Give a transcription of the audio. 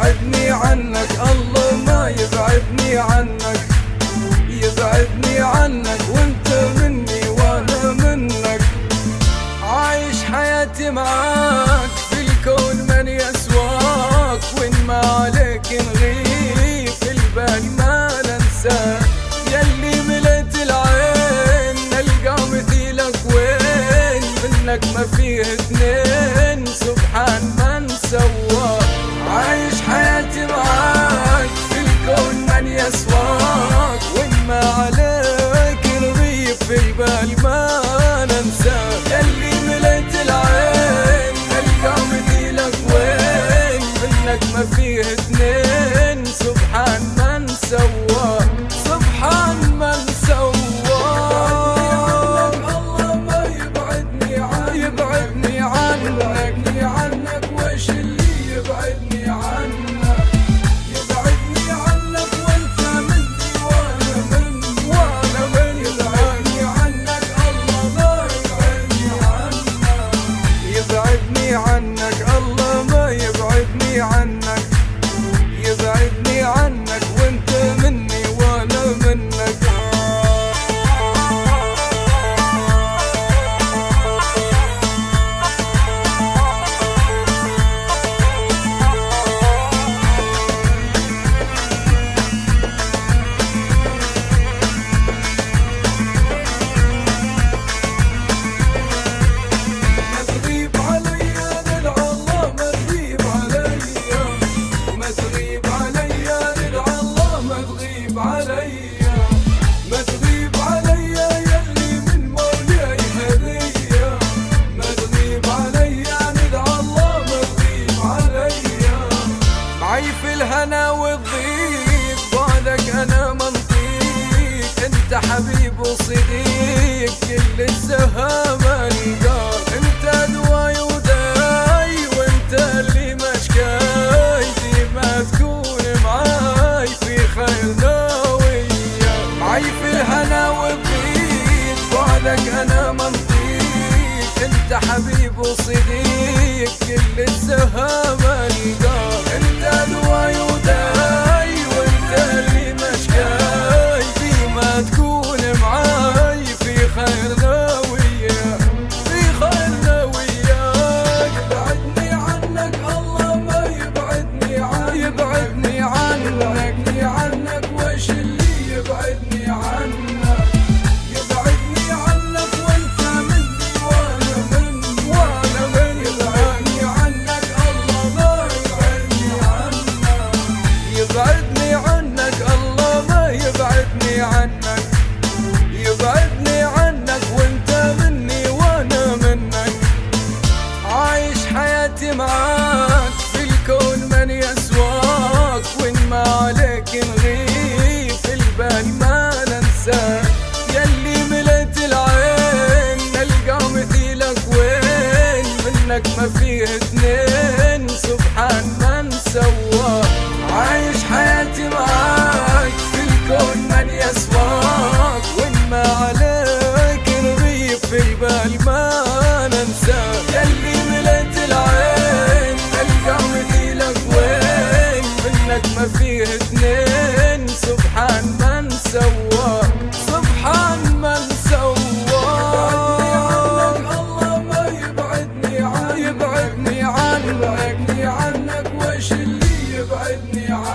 يبعدني عنك الله ما يبعدني عنك، يبعدني عنك وانت مني وانا منك. عايش حياتي معاك في الكون من يسواك، وان ما عليك نغيب في البال ما ننساك. يلي مليت العين نلقى مثيلك وين، منك ما فيه اثنين سبحان من سواك. عايش حياتي معاك في الكون من يسواك، وان ما عليك نغيب في البال ما ننساك. يلي مليت العين نلقى مثيلك وين، منك ما فيه اثنين سبحان من سواك، سبحان من سواك. الله ما يبعدني عنك، يبعدني عنك وش اللي يبعدني عنك، يبعدني عنك وانت مني وانا مني، يبعدني عنك الله ما يبعدني عنك، يبعدني عنك الله ما يبعدني عنك، يبعدني عنك وانت مني وانا منك. في الهنا والضيق بعدك انا منطيق، انت حبيب وصديق كل السهام القاك. انت دواي وداي وانت اللي مشكاي، ديما تكون معاي في خيرنا وياك. معي في الهنا والضيق بعدك انا منطيق، انت حبيب وصديق كل السهام القاك. انت دواي وداي وانت اللي مشكاي، ديما تكون معاي في خيرنا وياك، في خيرنا وياك. يبعدني عنك الله ما يبعدني عنك، يبعدني عنك وش اللي يبعدني عنك، يبعدني عنك وانت مني وانا مني، يبعدني عنك الله ما يبعدني عنك، يبعدني عنك الله ما يبعدني عنك، يبعدني عنك وانت مني وانا منك. عايش حياتي معاك في الكون من يسواك، وان ما عليك نغيب في البال ما ننساك. يلي مليت العين نلقى مثيلك وين، منك ما فيه اثنين سبحان من سواك. عايش حياتي معاك في الكون من يسواك، وان ما عليك نغيب في البال ما ننساك. يلي مليت العين نلقى مثيلك وين، منك ما فيه اثنين سبحان من سواك، سبحان من سواك. الله ما يبعدني عنك، يبعدني عنك وش اللي يبعدني عنك.